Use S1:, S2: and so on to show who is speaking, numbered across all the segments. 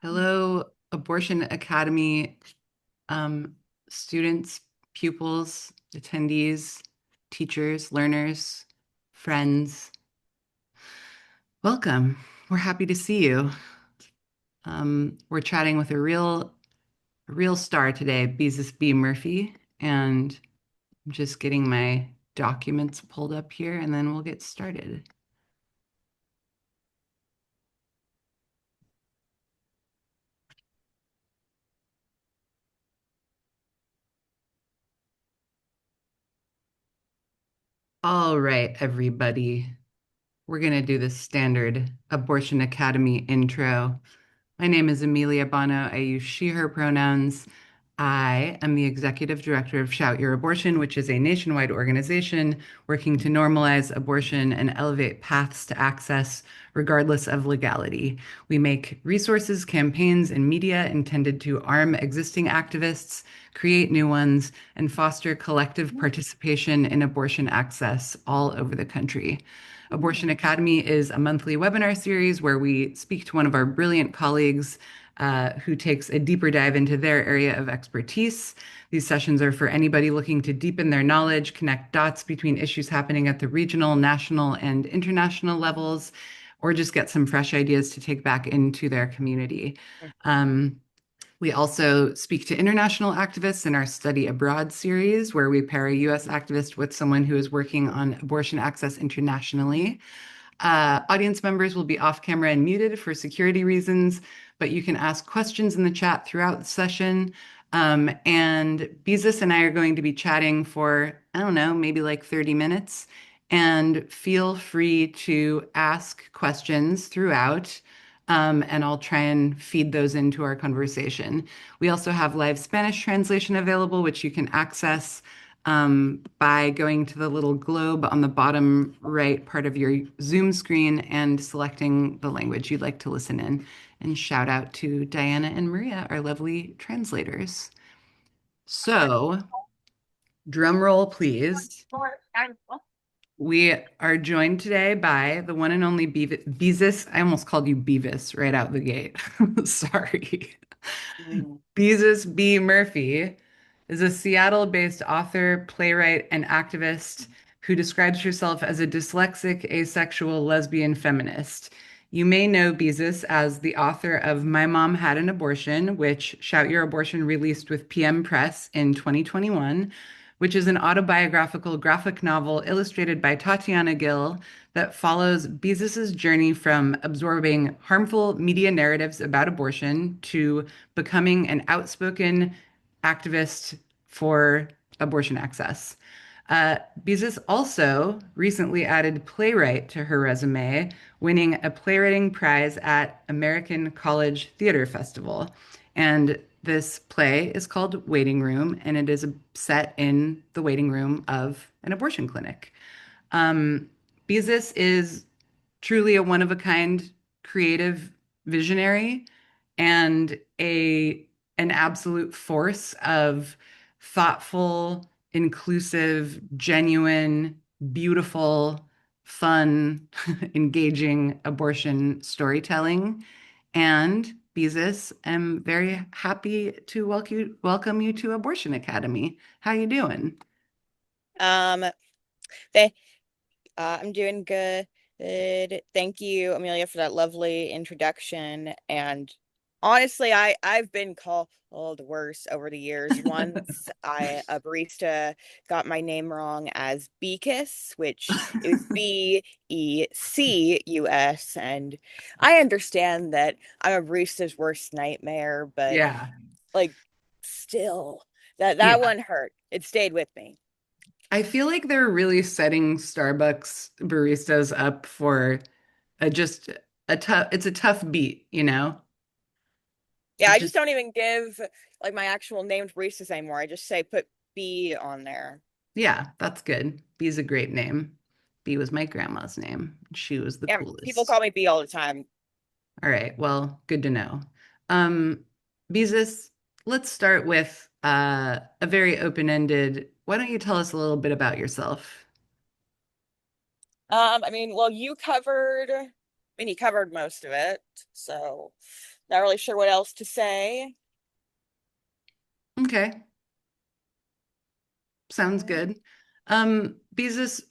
S1: Hello, Abortion Academy um, students, pupils, attendees, teachers, learners, friends. Welcome. We're happy to see you. We're chatting with a real star today, Beezus B. Murphy, and I'm just getting my documents pulled up here, and then we'll get started. All right, everybody. We're going to do the standard Abortion Academy intro. My name is Amelia Bono. I use she, her pronouns. I am the executive director of Shout Your Abortion, which is a nationwide organization working to normalize abortion and elevate paths to access, regardless of legality. We make resources, campaigns, and media intended to arm existing activists, create new ones, and foster collective participation in abortion access all over the country. Abortion Academy is a monthly webinar series where we speak to one of our brilliant colleagues who takes a deeper dive into their area of expertise. These sessions are for anybody looking to deepen their knowledge, connect dots between issues happening at the regional, national, and international levels, or just get some fresh ideas to take back into their community. Um, we also speak to international activists in our Study Abroad series, where we pair a US activist with someone who is working on abortion access internationally. Audience members will be off camera and muted for security reasons, but you can ask questions in the chat throughout the session. And Beezus and I are going to be chatting for, I don't know, maybe like 30 minutes. And feel free to ask questions throughout. And I'll try and feed those into our conversation. We also have live Spanish translation available, which you can access by going to the little globe on the bottom right part of your Zoom screen and selecting the language you'd like to listen in. And shout out to Diana and Maria, our lovely translators. So, drum roll, please. We are joined today by the one and only Beezus. I almost called you Beavis right out the gate. Sorry. Beezus B. Murphy is a Seattle-based author, playwright, and activist who describes herself as a dyslexic, asexual, lesbian feminist. You may know Beezus as the author of My Mom Had an Abortion, which Shout Your Abortion released with PM Press in 2021, which is an autobiographical graphic novel illustrated by Tatiana Gill that follows Beezus's journey from absorbing harmful media narratives about abortion to becoming an outspoken activist for abortion access. Beezus also recently added playwright to her resume, winning a playwriting prize at American College Theater Festival. And this play is called Waiting Room, and it is set in the waiting room of an abortion clinic. Um, Beezus is truly a one-of-a-kind creative visionary and an absolute force of thoughtful, inclusive, genuine, beautiful, fun, engaging abortion storytelling. And Beezus, I'm very happy to welcome you to Abortion Academy. How you doing?
S2: Um, they, I'm doing good. Thank you, Amelia, for that lovely introduction. And honestly, I've been called worse over the years. Once a barista got my name wrong as Beekus, which it was Becus, and I understand that I'm a barista's worst nightmare, but
S1: Yeah.
S2: like still that
S1: Yeah.
S2: one hurt. It stayed with me.
S1: I feel like they're really setting Starbucks baristas up for just a tough, it's a tough beat, you know?
S2: Yeah,
S1: It
S2: I
S1: just,
S2: just don't even give like my actual named baristas anymore. I just say put B on there.
S1: yeah, that's good. Bee's a great name. Bee was my grandma's name. She was the
S2: Yeah, people
S1: coolest.
S2: call me B all the time.
S1: All right, well, good to know. Um, Beezus, let's start with a very open-ended, why don't you tell us a little bit about yourself?
S2: I mean, well, you covered. mean, he covered most of it, so not really sure what else to say.
S1: Okay, sounds
S2: Yeah.
S1: good. Beezus,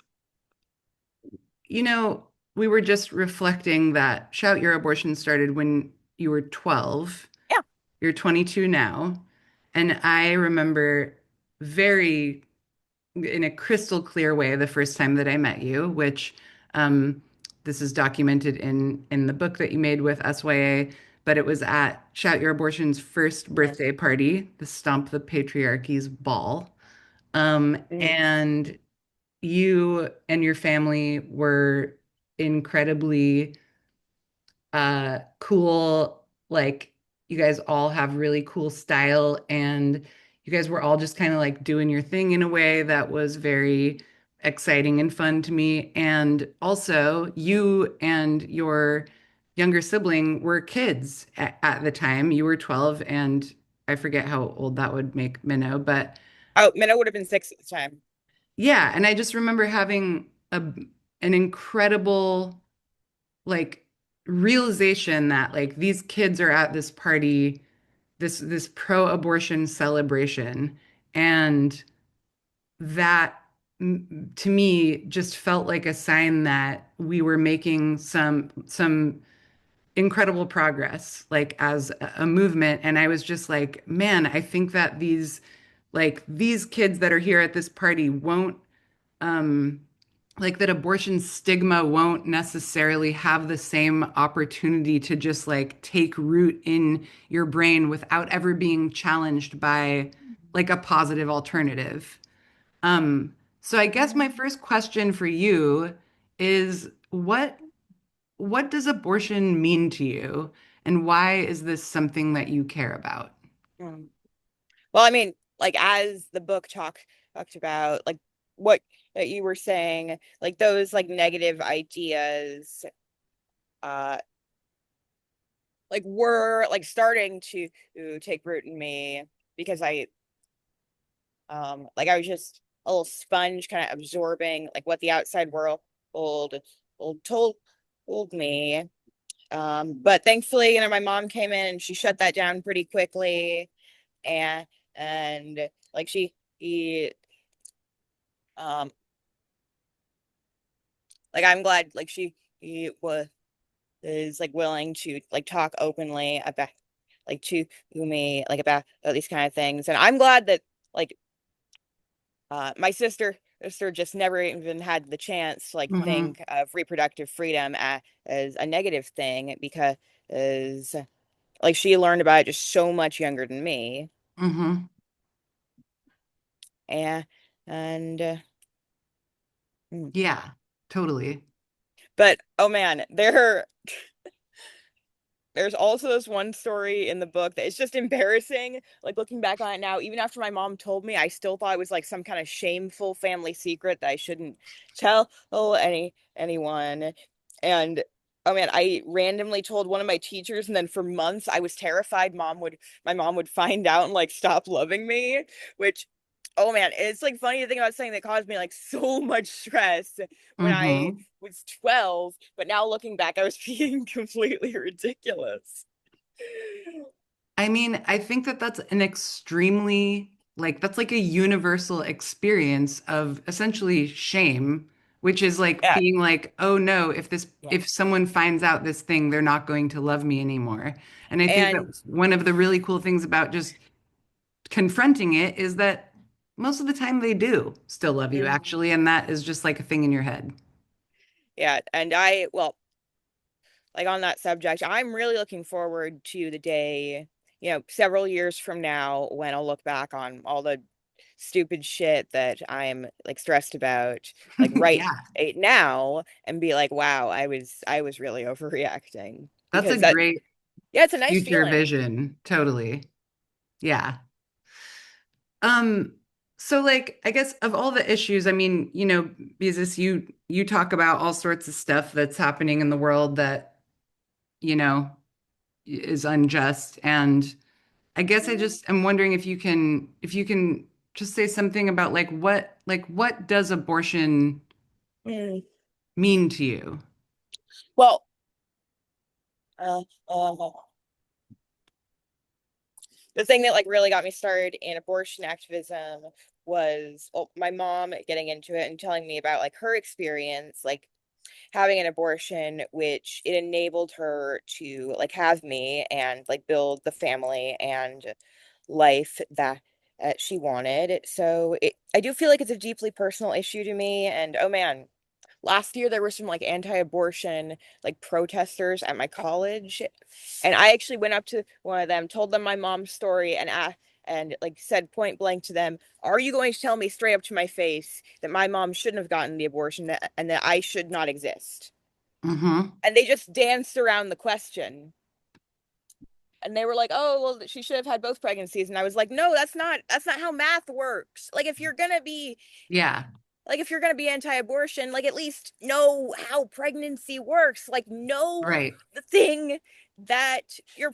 S1: you know, we were just reflecting that Shout Your Abortion started when you were 12.
S2: Yeah.
S1: You're 22 now. And I remember very, in a crystal clear way, the first time that I met you, which this is documented in the book that you made with SYA, but it was at Shout Your Abortion's first
S2: Mhm.
S1: birthday party, the Stomp the Patriarchy's ball.
S2: Mhm.
S1: And you and your family were incredibly cool. Like, you guys all have really cool style, and you guys were all just kind of like doing your thing in a way that was very exciting and fun to me. And also, you and your younger sibling were kids at the time. You were 12, and I forget how old that would make Minnow, but
S2: Oh, Minna would have been 6 at the time.
S1: yeah. And I just remember having an incredible like realization that like these kids are at this party, this pro-abortion celebration, and that to me just felt like a sign that we were making some incredible progress like as a movement. And I was just like, man, I think that these kids that are here at this party won't um like that abortion stigma won't necessarily have the same opportunity to just like take root in your brain without ever being challenged by like a positive alternative. So I guess my first question for you is what does abortion mean to you, and why is this something that you care about?
S2: Mm. Well, I mean, like as the book talked about, like what that you were saying, like those like negative ideas, uh, like were like starting to take root in me because like I was just a little sponge, kind of absorbing like what the outside world told told me. But thankfully, my mom came in and she shut that down pretty quickly, and and like he um like I'm glad like he was is like willing to like talk openly about like to me like about these kind of things, and I'm glad that like my sister just never even had the chance to like
S1: Hmm.
S2: think of reproductive freedom as a negative thing, because like she learned about it just so much younger than me.
S1: Hmm.
S2: and and hmm.
S1: Yeah, totally.
S2: But oh man, there's also this one story in the book that is just embarrassing. Like looking back on it now, even after my mom told me, I still thought it was like some kind of shameful family secret that I shouldn't tell anyone. And oh man, I randomly told one of my teachers, and then for months I was terrified my mom would find out and like stop loving me, which oh man, it's like funny to think about something that caused me like so much stress when I
S1: Hmm.
S2: was 12, but now looking back, I was being completely ridiculous.
S1: I mean, I think that that's an extremely, like, that's like a universal experience of essentially shame, which is like
S2: Yeah.
S1: being like, oh no,
S2: Yeah.
S1: if someone finds out this thing, they're not going to love me anymore. And I think that
S2: And
S1: one of the really cool things about just confronting it is that most of the time they do still love you,
S2: mhm.
S1: actually. And that is just like a thing in your head.
S2: Yeah, well, like on that subject, I'm really looking forward to the day, several years from now when I'll look back on all the stupid shit that I'm like stressed about, like right
S1: Yeah,
S2: now, and be like, wow, I was really overreacting,
S1: that's a
S2: because that
S1: great
S2: yeah, it's a nice
S1: future
S2: feeling.
S1: vision. Totally. Yeah. Um, so like I guess of all the issues, I mean, because you talk about all sorts of stuff that's happening in the world that, you know, is unjust. And I guess I just am wondering if you can just say something about like what does abortion
S2: Mm.
S1: mean to you?
S2: Well, Uh, uh, the thing that like really got me started in abortion activism was, well, my mom getting into it and telling me about like her experience, like having an abortion, which it enabled her to like have me and like build the family and life that she wanted. So I do feel like it's a deeply personal issue to me. And oh man, last year there were some like anti-abortion like protesters at my college, and I actually went up to one of them, told them my mom's story, and like said point blank to them, "Are you going to tell me straight up to my face that my mom shouldn't have gotten the abortion and that I should not exist?"
S1: Mm-hmm.
S2: And they just danced around the question. And they were like, "Oh, well, she should have had both pregnancies." And I was like, "No, that's not how math works.
S1: Yeah.
S2: Like if you're gonna be anti-abortion, like at least know how pregnancy works. Like know
S1: Right.
S2: the thing that you're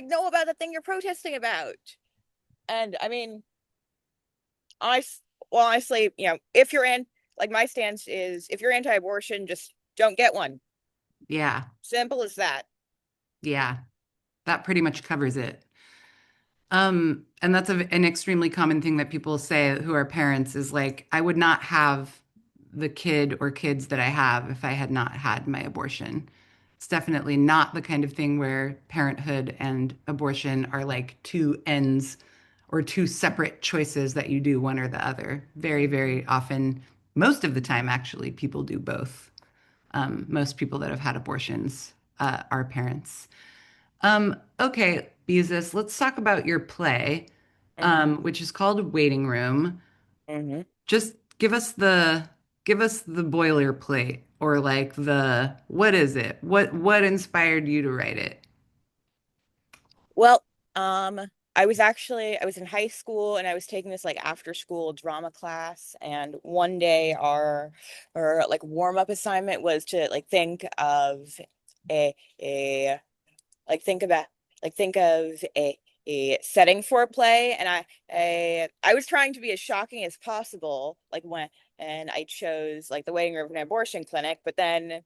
S2: know about the thing you're protesting about." And I mean, I well, honestly, if you're in like my stance is if you're anti-abortion, just don't get one.
S1: Yeah.
S2: Simple as that.
S1: Yeah. That pretty much covers it. And that's an extremely common thing that people say who are parents is like, I would not have the kid or kids that I have if I had not had my abortion. It's definitely not the kind of thing where parenthood and abortion are like two ends or two separate choices that you do one or the other. Very, very often, most of the time, actually, people do both. Most people that have had abortions are parents. Okay, Beezus, let's talk about your play,
S2: Mm-hmm.
S1: which is called Waiting Room.
S2: Mm-hmm.
S1: Just give us the boilerplate or like the what is it? What inspired you to write it?
S2: Well, um, I was in high school and I was taking this like after school drama class, and one day our like warm up assignment was to like think of a think about think of a setting for a play, and I was trying to be as shocking as possible, like when and I chose like the waiting room of an abortion clinic, but then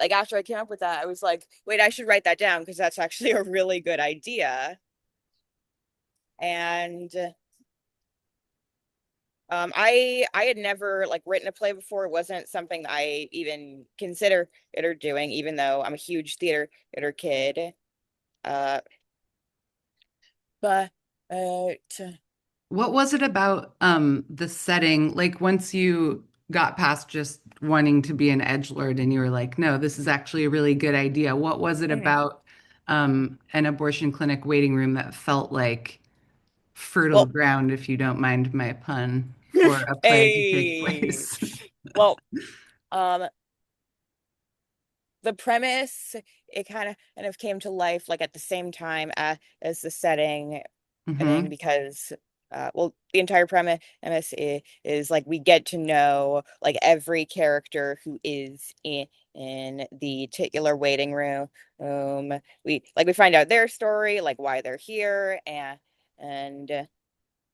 S2: like after I came up with that, I was like, wait, I should write that down because that's actually a really good idea. And I had never like written a play before. It wasn't something I even consider it or doing, even though I'm a huge theater kid. Uh, but
S1: What was it about the setting? Like once you got past just wanting to be an edgelord and you were like, no, this is actually a really good idea. What was it
S2: mhm.
S1: about an abortion clinic waiting room that felt like fertile
S2: Well,
S1: ground, if you don't mind my pun, for a play to take
S2: a
S1: place?
S2: well, um, the premise it kind of came to life like at the same time as the setting. I mean,
S1: Hmm.
S2: because well, the entire premise is like we get to know like every character who is in the titular waiting room. We find out their story, like why they're here, and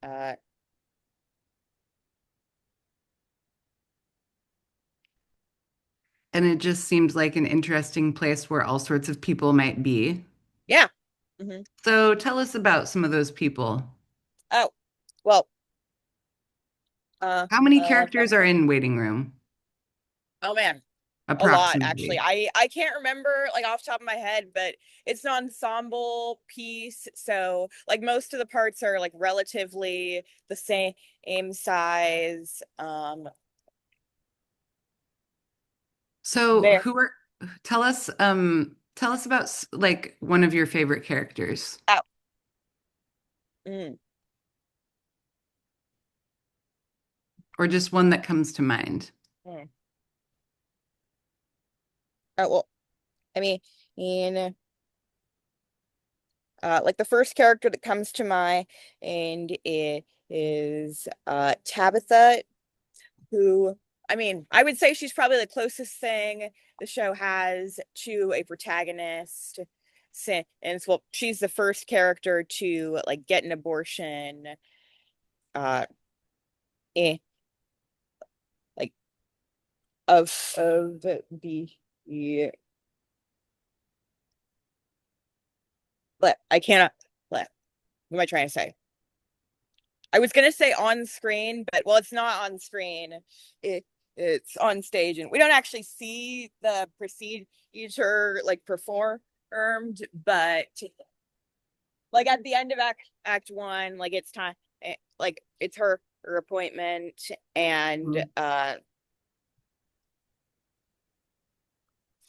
S2: uh
S1: And it just seems like an interesting place where all sorts of people might be.
S2: yeah. Hmm.
S1: So tell us about some of those people.
S2: Oh, well, uh,
S1: How many
S2: uh,
S1: characters are in Waiting Room?
S2: oh man, a lot actually.
S1: Approximately.
S2: I can't remember like off the top of my head, but it's an ensemble piece, so like most of the parts are like relatively the same size.
S1: So
S2: There.
S1: who are tell us about like one of your favorite characters
S2: Oh. Mm.
S1: or just one that comes to mind.
S2: Mm. Oh well, I mean, like the first character that comes to mind and it is Tabitha, who, I mean, I would say she's probably the closest thing the show has to a protagonist. And well, she's the first character to like get an abortion, uh, eh, like of the but I cannot let. What am I trying to say? I was gonna say on screen, but well, it's not on screen. It it's on stage, and we don't actually see the procedure like performed, but like at the end of act 1, like it's time, like it's her appointment, and
S1: Mhm.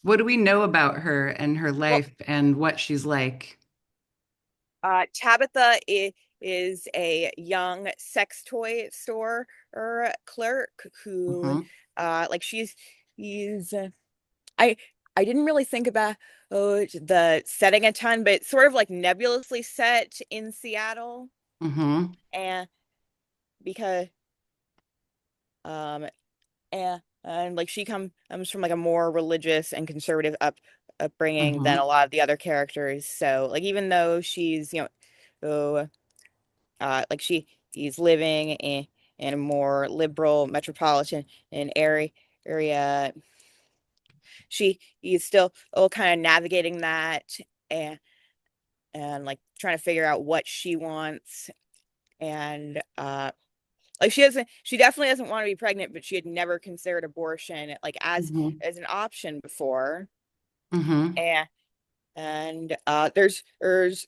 S1: What do we know about her and her
S2: well,
S1: life and what she's like?
S2: Tabitha is a young sex toy store clerk who,
S1: Hmm.
S2: like she's I I didn't really think about the setting a ton, but it's sort of like nebulously set in Seattle,
S1: Hmm.
S2: and because um and like she comes from like a more religious and conservative upbringing than
S1: Hmm.
S2: a lot of the other characters. So like even though she's oh, like she's living in a more liberal metropolitan area, she is still kind of navigating that, and like trying to figure out what she wants, and like she definitely doesn't want to be pregnant, but she had never considered abortion like
S1: Hmm.
S2: as an option before.
S1: Hmm.
S2: And there's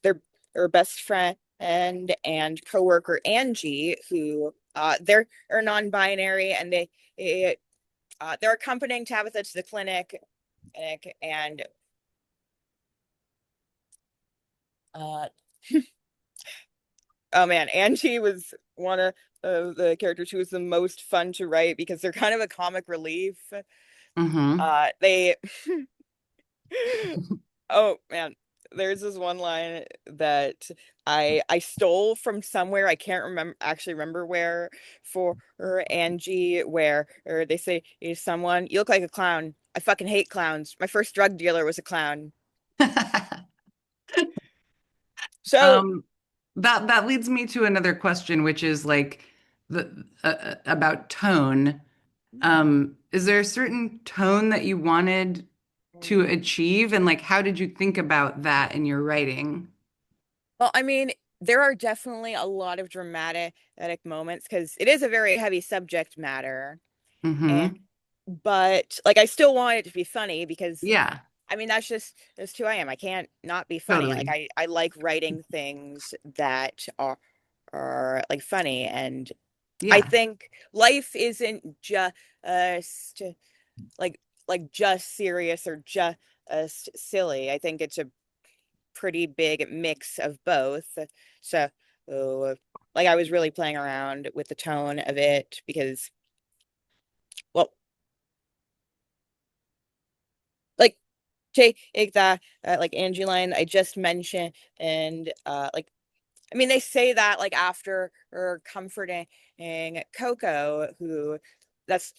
S2: their her best friend and coworker Angie, who they're are non-binary, and they're accompanying Tabitha to the clinic, and uh oh man, Angie was one of the characters who was the most fun to write because they're kind of a comic relief.
S1: Hmm.
S2: They Oh man, there's this one line that I stole from somewhere. I can't remember where, for Angie, where or they say is someone, you look like a clown. I fucking hate clowns. My first drug dealer was a clown. So,
S1: Um, that leads me to another question, which is like the about tone. Is there a certain tone that you wanted to achieve, and like how did you think about that in your writing?
S2: well, I mean, there are definitely a lot of dramatic moments because it is a very heavy subject matter. And
S1: Hmm.
S2: but like I still want it to be funny because
S1: Yeah,
S2: I mean that's who I am. I can't not be funny. Like
S1: totally.
S2: I like writing things that are like funny, and I
S1: Yeah.
S2: think life isn't just like just serious or just silly. I think it's a pretty big mix of both. So like I was really playing around with the tone of it because well like take that like Angie line I just mentioned, and like I mean they say that like after or comforting Coco, who that's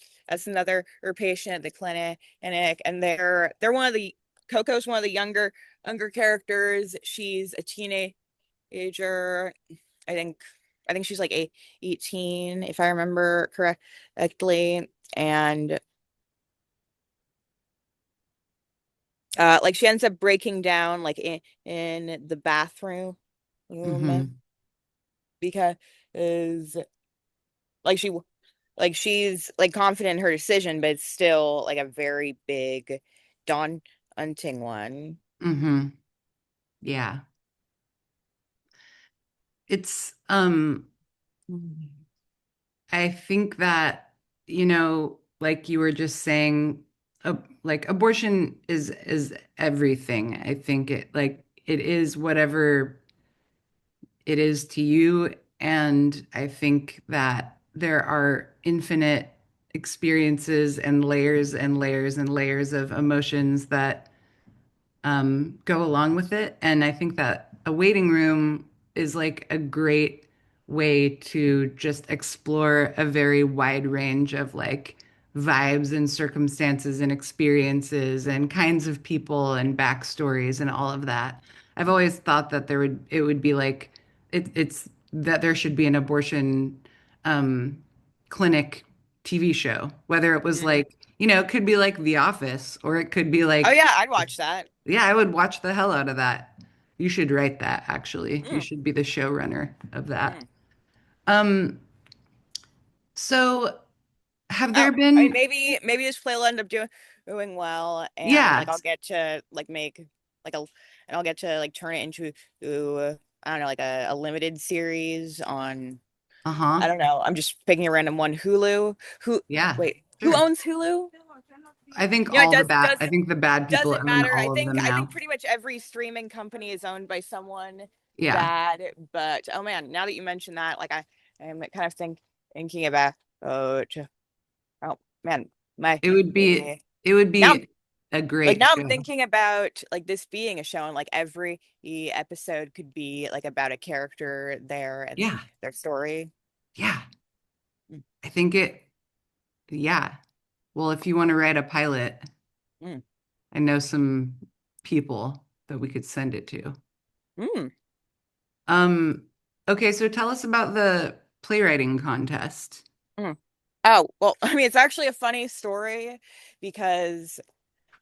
S2: another her patient at the clinic, and they're one of the Coco's one of the younger characters. She's a teenager. I think she's like 18 if I remember correctly, and like she ends up breaking down like in the bathroom
S1: Hmm.
S2: because like she's like confident in her decision, but it's still like a very big daunting one.
S1: Hmm. Yeah. It's I think that, like you were just saying, like abortion is everything. I think it is whatever it is to you. And I think that there are infinite experiences and layers and layers and layers of emotions that go along with it. And I think that a waiting room is like a great way to just explore a very wide range of like vibes and circumstances and experiences and kinds of people and backstories and all of that. I've always thought that it would be like it's that there should be an abortion um, clinic TV show, whether it was
S2: Mm.
S1: like, it could be like The Office, or it could be
S2: Oh
S1: like,
S2: yeah, I'd watch that.
S1: yeah, I would watch the hell out of that. You should write that, actually. You
S2: Mm,
S1: should be the showrunner of that.
S2: mm.
S1: Um, so have
S2: Oh,
S1: there
S2: I mean,
S1: been,
S2: maybe this play will end up doing well, and
S1: yeah,
S2: like I'll get to like make like a, and I'll get to like turn it into I don't know, like a limited series on, I
S1: uh-huh.
S2: don't know. I'm just picking a random one. Hulu.
S1: Yeah,
S2: Wait, who
S1: sure.
S2: owns Hulu?
S1: I think
S2: You know, it
S1: all the
S2: does
S1: bad, I
S2: doesn't
S1: think the bad people
S2: doesn't
S1: own
S2: matter.
S1: all of them
S2: I
S1: now.
S2: think pretty much every streaming company is owned by someone
S1: Yeah.
S2: bad. But oh man, now that you mention that, like I'm kind of thinking about oh, oh man, my
S1: It would be,
S2: eh,
S1: it would
S2: now
S1: be a
S2: like
S1: great
S2: now I'm
S1: show.
S2: thinking about like this being a show, and like every episode could be like about a character there and
S1: Yeah.
S2: their story.
S1: Yeah.
S2: Mm,
S1: I think it, yeah. Well, if you want to write a pilot,
S2: mm,
S1: I know some people that we could send it to.
S2: mm,
S1: Um, okay, so tell us about the playwriting contest.
S2: mm. Oh, well, I mean, it's actually a funny story because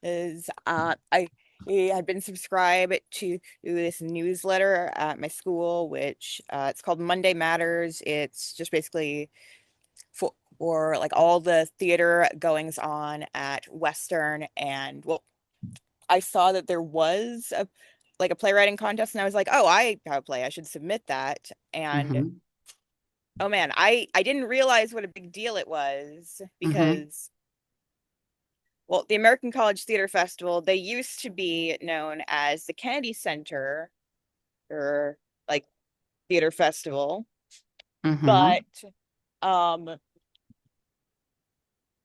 S2: is I had been subscribed to this newsletter at my school, which it's called Monday Matters. It's just basically for like all the theater goings on at Western, and well, I saw that there was a like a playwriting contest, and I was like, oh, I have a play, I should submit that. And
S1: Mm-hmm.
S2: oh man, I didn't realize what a big deal it was
S1: Mm-hmm.
S2: because well, the American College Theater Festival, they used to be known as the Kennedy Center or like theater festival,
S1: Mm-hmm.
S2: but um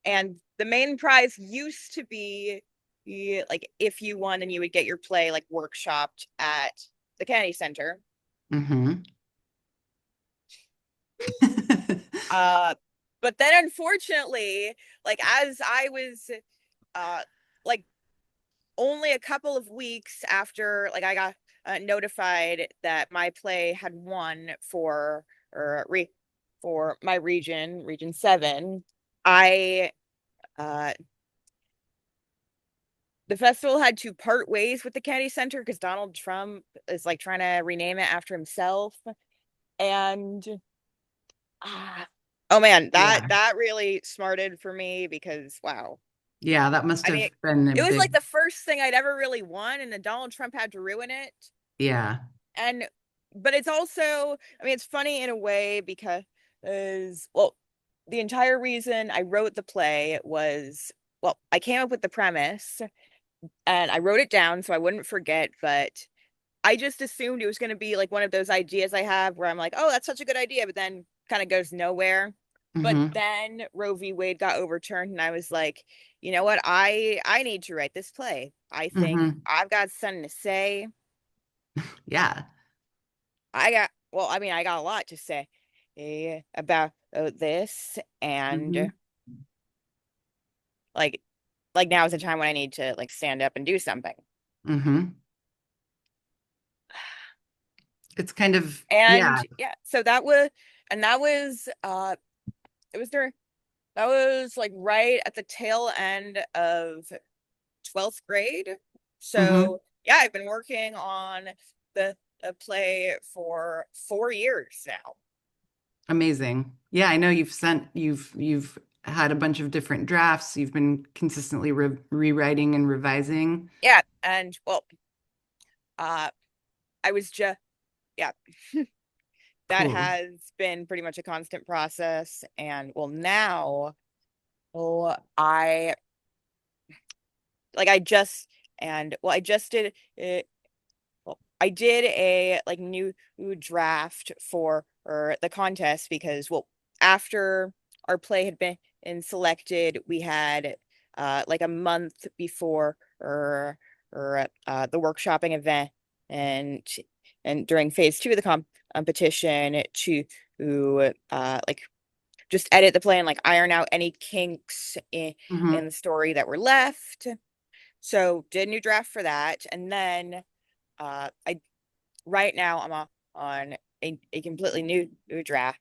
S2: and the main prize used to be like if you won and you would get your play like workshopped at the Kennedy Center.
S1: Mm-hmm.
S2: Uh but then unfortunately, like as I was uh like only a couple of weeks after like I got notified that my play had won for my region 7, I uh the festival had to part ways with the Kennedy Center because Donald Trump is like trying to rename it after himself. And ah, oh man,
S1: Yeah.
S2: that really smarted for me because wow.
S1: Yeah, that must
S2: I
S1: have
S2: mean,
S1: been a
S2: it was like
S1: big,
S2: the first thing I'd ever really won, and then Donald Trump had to ruin it.
S1: yeah.
S2: And but it's also, I mean, it's funny in a way because well, the entire reason I wrote the play was well, I came up with the premise and I wrote it down so I wouldn't forget, but I just assumed it was going to be like one of those ideas I have where I'm like, oh, that's such a good idea, but then kind of goes nowhere. But
S1: Mm-hmm.
S2: then Roe v. Wade got overturned, and I was like, you know what? I need to write this play. I think
S1: Mm-hmm.
S2: I've got something to say.
S1: Yeah.
S2: I got well, I mean, I got a lot to say about this,
S1: Mm-hmm.
S2: and like now is the time when I need to like stand up and do something.
S1: Mm-hmm. It's kind of,
S2: And
S1: yeah.
S2: yeah, so that was it was during that was like right at the tail end of 12th grade.
S1: Mm-hmm.
S2: So yeah, I've been working on the play for 4 years now.
S1: Amazing. Yeah, I know you've had a bunch of different drafts. You've been consistently rewriting and revising.
S2: Yeah, and well, uh I was just yeah, that
S1: Cool.
S2: has been pretty much a constant process. And well, now, oh, I like I just and well, I just did it. Well, I did a like new draft for or the contest because well, after our play had been selected, we had like a month before the workshopping event and during phase 2 of the competition to like just edit the play and like iron out any kinks in
S1: Hmm.
S2: the story that were left. So did a new draft for that, and then I right now I'm on a completely new draft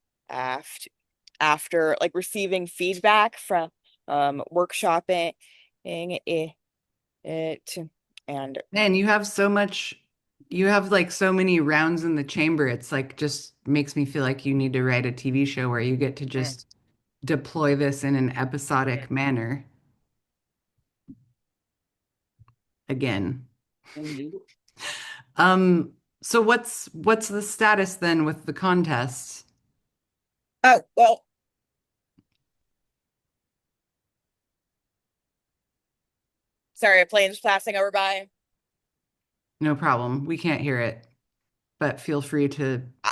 S2: after like receiving feedback from workshopping it and
S1: Man, you have so much, You have like so many rounds in the chamber. It's like just makes me feel like you need to write a TV show where you get to
S2: Mm,
S1: just deploy this in an
S2: mm,
S1: episodic manner again.
S2: mhm.
S1: So what's the status then with the contests?
S2: Oh, well, sorry, a plane's passing over by.
S1: No problem. We can't hear it, but feel free to,
S2: I,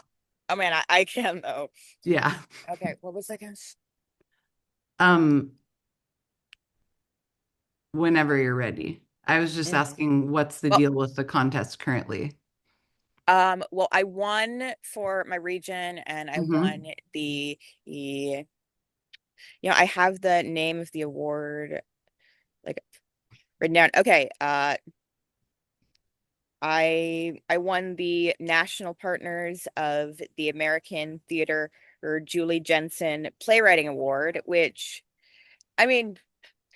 S2: oh man, I can though.
S1: yeah.
S2: Okay, what was I gonna
S1: Um, Whenever you're ready. I was just
S2: say?
S1: asking what's the
S2: Well,
S1: deal with the contest currently?
S2: well, I won for my region and I
S1: Mm-hmm.
S2: won the I have the name of the award like written down. Okay, I won the national partners of the American Theater or Julie Jensen Playwriting Award, which I mean,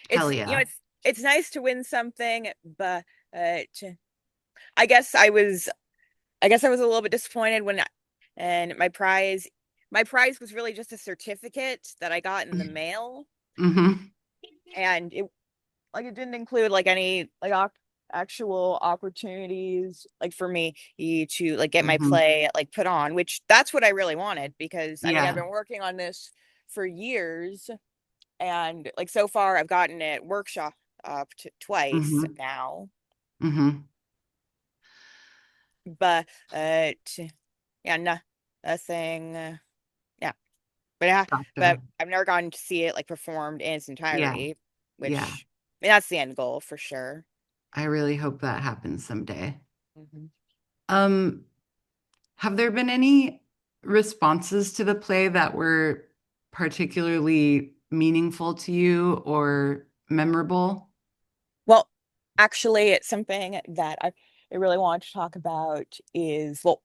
S1: Hell
S2: it's
S1: yeah.
S2: it's nice to win something, but I guess I was a little bit disappointed and my prize was really just a certificate that I got in the mail,
S1: Mm-hmm.
S2: and it didn't include like any like actual opportunities like for me to like get my
S1: Mm-hmm.
S2: play like put on, which that's what I really wanted because I mean I've
S1: Yeah.
S2: been working on this for years, and like so far I've gotten it workshop twice
S1: Mm-hmm.
S2: now,
S1: Mm-hmm.
S2: but yeah, no, nothing. Yeah, but
S1: Gotcha.
S2: I've never gotten to see it like performed in its
S1: Yeah.
S2: entirety,
S1: Yeah.
S2: which I mean, that's the end goal for sure.
S1: I really hope that happens someday.
S2: Mhm.
S1: Um, have there been any responses to the play that were particularly meaningful to you or memorable?
S2: Well, actually, it's something that I really want to talk about is well,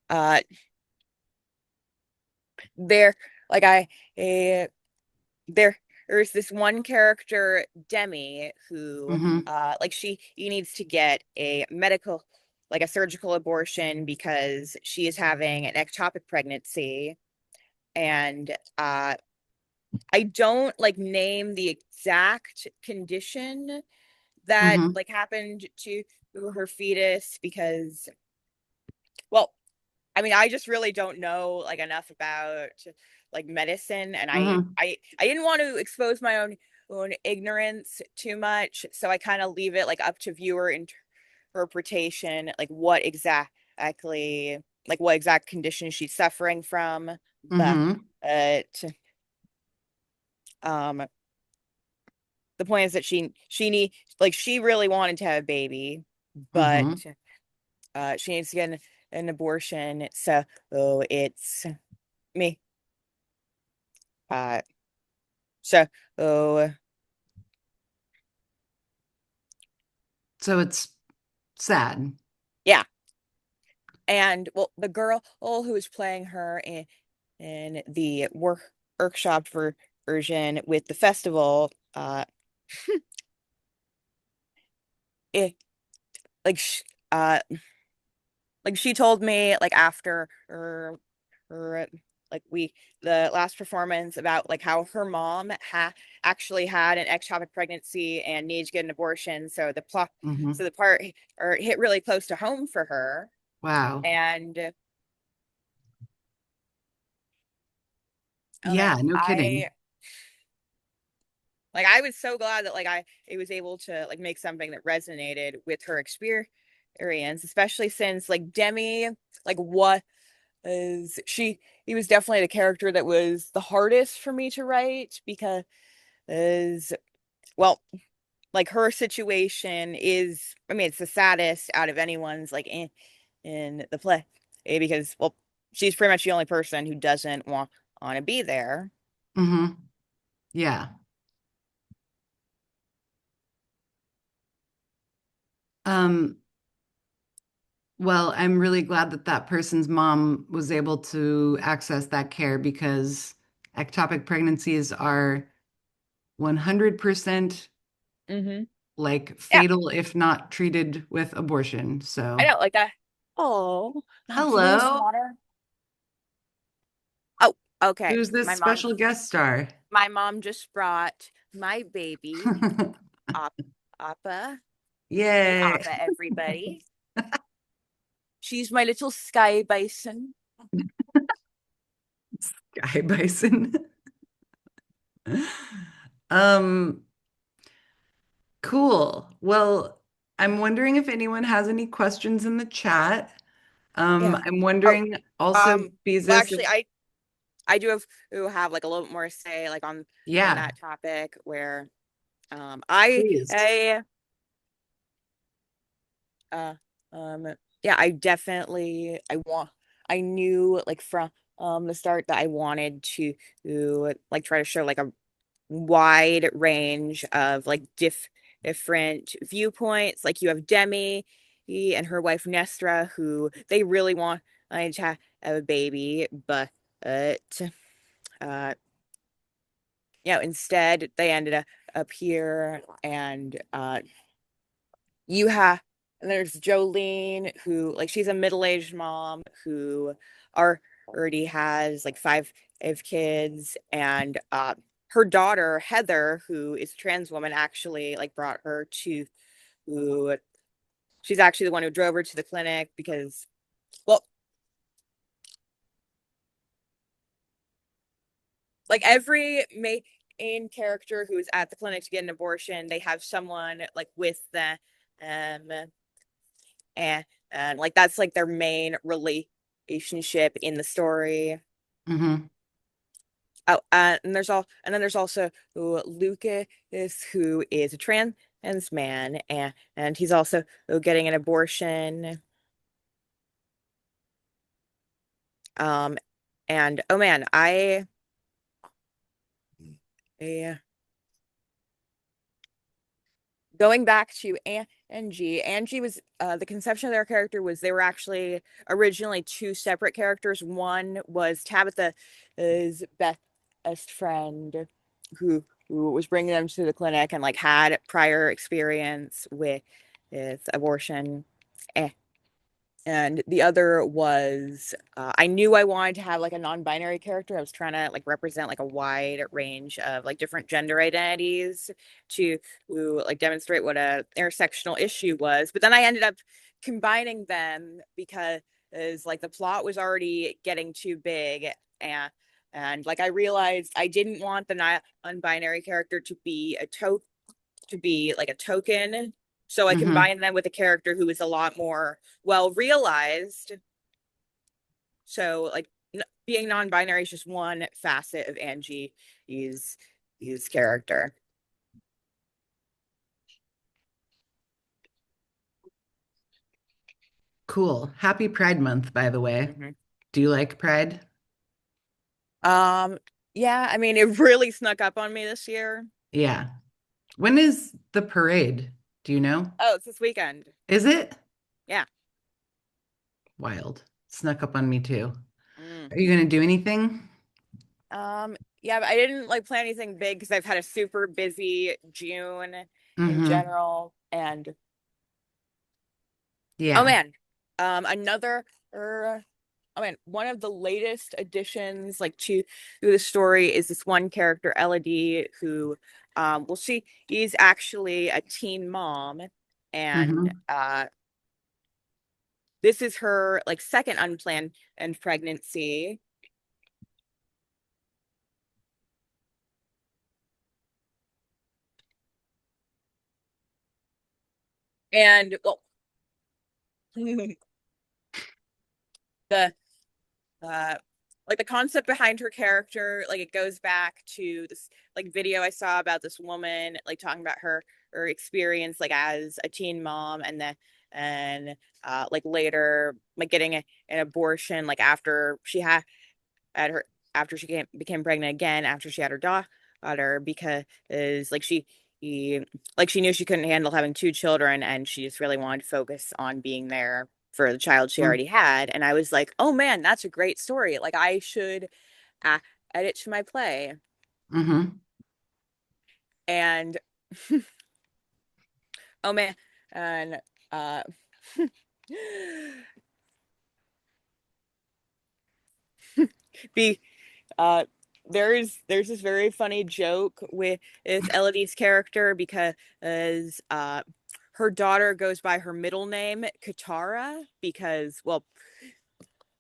S2: uh, there, like uh, there, there's this one character, Demi, who,
S1: Mm-hmm.
S2: like he needs to get like a surgical abortion because she is having an ectopic pregnancy, and I don't like name the exact condition that
S1: Mm-hmm.
S2: like happened to her fetus because well I mean I just really don't know like enough about like medicine, and
S1: Mm-hmm.
S2: I didn't want to expose my own ignorance too much, so I kind of leave it like up to viewer interpretation like what exact condition she's suffering from, but
S1: Mm-hmm.
S2: uh um the point is that she really wanted to have a baby, but
S1: Mm-hmm.
S2: she needs to get an abortion. So it's me. Uh, so oh
S1: So it's sad.
S2: yeah, and well, the girl who was playing her in the workshop version with the festival, it like uh like she told me like after her like we the last performance about like how her mom actually had an ectopic pregnancy and needed to get an abortion,
S1: Mm-hmm.
S2: so the part or hit really close to home for her,
S1: Wow.
S2: and oh man,
S1: Yeah, no kidding.
S2: I was so glad that I was able to like make something that resonated with her experience, especially since like Demi like what is she he was definitely the character that was the hardest for me to write because well like her situation is I mean it's the saddest out of anyone's like in the play, because well she's pretty much the only person who doesn't want to be there.
S1: Mm-hmm. Yeah. Um, well, I'm really glad that that person's mom was able to access that care because ectopic pregnancies are 100%
S2: Mm-hmm.
S1: like
S2: Yeah,
S1: fatal if not treated with abortion.
S2: I
S1: So,
S2: know, like that. Oh, can you use some
S1: hello.
S2: water? Oh, okay.
S1: Who's this special guest star?
S2: My mom just brought my baby, Op Appa. Say
S1: Yay.
S2: Appa, everybody. She's my little sky bison.
S1: Guy Bison. Um, cool. Well, I'm wondering if anyone has any questions in the chat.
S2: Yeah.
S1: I'm
S2: Oh,
S1: wondering also,
S2: um, well,
S1: Beezus, if,
S2: actually, I do have who have like a little bit more to say like on
S1: yeah,
S2: that topic where I
S1: please.
S2: I uh yeah, I definitely I knew like from the start that I wanted to like try to show like a wide range of like different viewpoints. Like you have Demi and her wife Nestra, who they really want to have a baby, but uh, instead they ended up here, and you have and there's Jolene, who like she's a middle-aged mom who are already has like five kids, and her daughter Heather, who is a trans woman, actually like brought her to who she's actually the one who drove her to the clinic because well like every main character who is at the clinic to get an abortion, they have someone like with them, and like that's like their main relationship in the story.
S1: Hmm.
S2: Oh, and then there's also Lucas, who is a trans man, and he's also getting an abortion. Um, and oh man, I going back to Angie was the conception of their character was they were actually originally two separate characters. One was Tabitha's best friend who was bringing them to the clinic and like had prior experience with abortion. Eh, and the other was I knew I wanted to have like a non-binary character. I was trying to like represent like a wide range of like different gender identities to like demonstrate what a intersectional issue was. But then I ended up combining them because like the plot was already getting too big, and like I realized I didn't want the non-binary character to be to be like a token. So I
S1: Hmm.
S2: combined them with a character who is a lot more well realized. So like being non-binary is just one facet of Angie's character.
S1: Cool. Happy Pride Month, by the way.
S2: Mhm.
S1: Do you like Pride?
S2: Um, yeah, I mean, it really snuck up on me this year.
S1: Yeah. When is the parade? Do you know?
S2: Oh, it's this weekend.
S1: Is it?
S2: Yeah.
S1: Wild. Snuck up on me too.
S2: Mm.
S1: Are you gonna do anything?
S2: Yeah, but I didn't like plan anything big because I've had a super busy June in
S1: Hmm.
S2: general. And oh
S1: Yeah.
S2: man, another oh man, one of the latest additions like to the story is this one character, Elodie, who well she is actually a teen mom, and
S1: Hmm.
S2: this is her like second unplanned and pregnancy. And well the uh like the concept behind her character, like it goes back to this like video I saw about this woman like talking about her experience like as a teen mom, and then and like later like getting an abortion like after she had her after she became pregnant again after she had her daughter, because like he, like she knew she couldn't handle having two children, and she just really wanted to focus on being there for the child she already had. And I was like, oh man, that's a great story. Like I should add it to my play.
S1: Hmm.
S2: And Oh man, and uh, be uh, there's this very funny joke with Elodie's character because her daughter goes by her middle name Katara because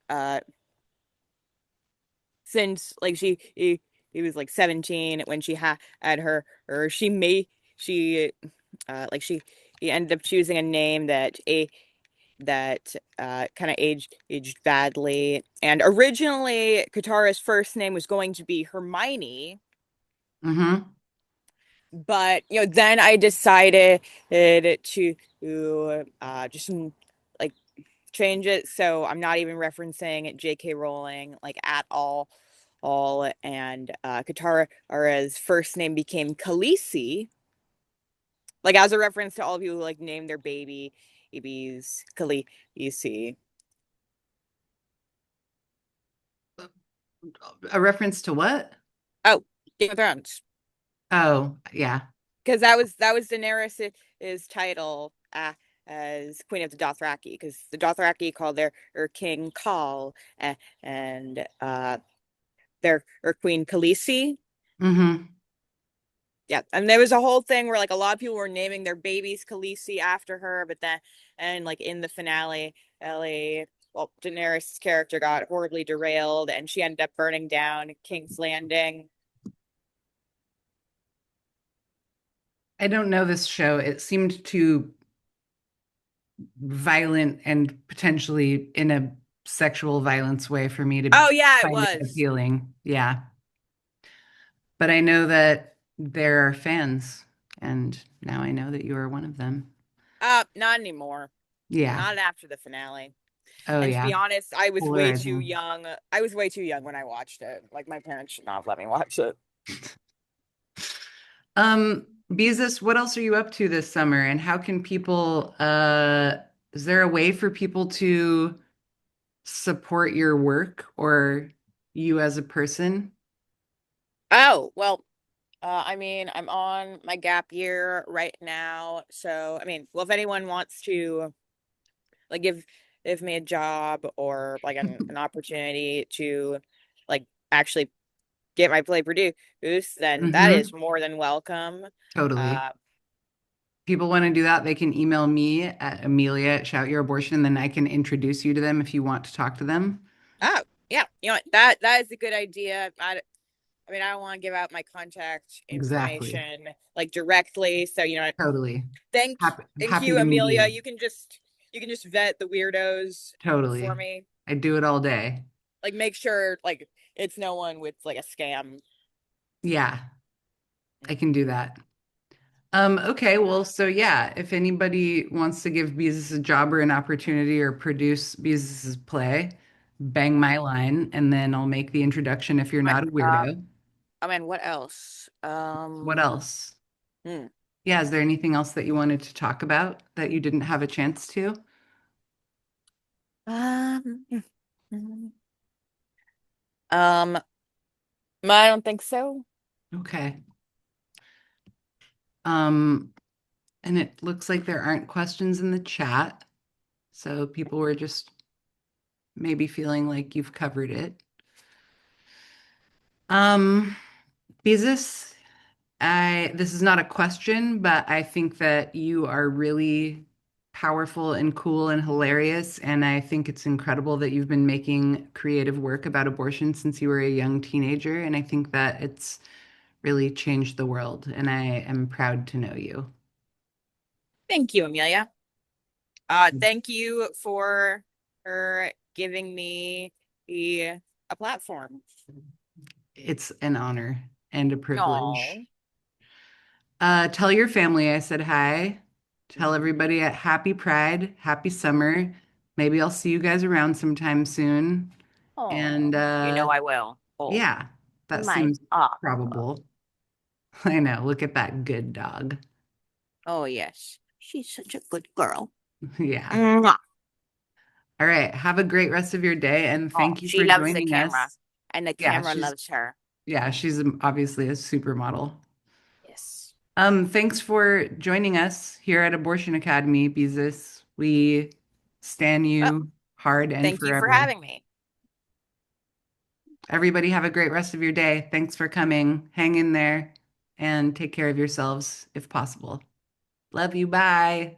S2: uh since like he was like 17 when she had her or she like she he ended up choosing a name that kind of aged badly. And originally, Katara's first name was going to be Hermione,
S1: Mm-hmm.
S2: but then I decided to just like change it, so I'm not even referencing J.K. Rowling like at all. And Katara's first name became Khaleesi, like as a reference to all of you who like name their babies Khaleesi.
S1: A reference to what?
S2: Oh, Game of Thrones.
S1: Oh, yeah.
S2: Because that was Daenerys' title as Queen of the Dothraki, because the Dothraki called their king Khal, and their queen Khaleesi.
S1: Mm-hmm.
S2: Yeah, and there was a whole thing where like a lot of people were naming their babies Khaleesi after her, but then and like in the finale, Ellie, well, Daenerys' character got horribly derailed, and she ended up burning down King's Landing.
S1: I don't know this show. It seemed too violent and potentially in a sexual violence way for me to
S2: Oh yeah, it
S1: find it
S2: was.
S1: appealing. Yeah. But I know that there are fans, and now I know that you are one of them.
S2: Not anymore.
S1: Yeah.
S2: Not after the finale.
S1: Oh,
S2: And to
S1: yeah.
S2: be honest, I was way too
S1: Polarizing.
S2: young. I was way too young when I watched it. Like my parents should not have let me watch it.
S1: Beezus, what else are you up to this summer? And how can people, is there a way for people to support your work or you as a person?
S2: Oh, well, I mean, I'm on my gap year right now. So, I mean, well, if anyone wants to like give me a job or like an opportunity to like actually get my play produced, then that is
S1: Mm-hmm.
S2: more than welcome.
S1: Totally.
S2: Uh,
S1: People want to do that, they can email me at Amelia at Shout Your Abortion, and then I can introduce you to them if you want to talk to them.
S2: oh, yeah, that is a good idea. I mean, I don't want to give out my contact
S1: Exactly.
S2: information like directly. So,
S1: Totally.
S2: thank thank
S1: Happy
S2: you,
S1: to meet
S2: Amelia.
S1: you.
S2: You can just vet the weirdos for
S1: Totally.
S2: me.
S1: I do it all day.
S2: Like make sure like it's no one with like a scam.
S1: Yeah, I can do that. Okay, well, so yeah, if anybody wants to give Beezus a job or an opportunity or produce Beezus's play, bang my line, and then I'll make the introduction if you're
S2: Right.
S1: not a weirdo.
S2: I mean, what else?
S1: What else?
S2: Hmm.
S1: Yeah, is there anything else that you wanted to talk about that you didn't have a chance to?
S2: Um, um, I don't think so.
S1: Okay. Um, and it looks like there aren't questions in the chat, so people were just maybe feeling like you've covered it. Um, Beezus, this is not a question, but I think that you are really powerful and cool and hilarious, and I think it's incredible that you've been making creative work about abortion since you were a young teenager, and I think that it's really changed the world, and I am proud to know you.
S2: Thank you, Amelia. Thank you for giving me a platform.
S1: It's an honor and a privilege.
S2: No.
S1: Tell your family I said hi. Tell everybody at Happy Pride, Happy Summer. Maybe I'll see you guys around sometime soon. And
S2: Oh, you know I will. Oh,
S1: yeah, that
S2: my.
S1: seems probable. I know. Look at that good dog.
S2: Oh, yes. She's such a good girl.
S1: Yeah.
S2: Mwah.
S1: All right. Have a great rest of your day and
S2: Oh,
S1: thank you
S2: she
S1: for
S2: loves the
S1: joining
S2: camera,
S1: us.
S2: and the
S1: Yeah,
S2: camera loves her.
S1: she's obviously a supermodel.
S2: Yes.
S1: Thanks for joining us here at Abortion Academy, Beezus. We stand
S2: Well,
S1: you hard and
S2: thank you for
S1: forever.
S2: having me.
S1: Everybody have a great rest of your day. Thanks for coming. Hang in there and take care of yourselves if possible. Love you. Bye.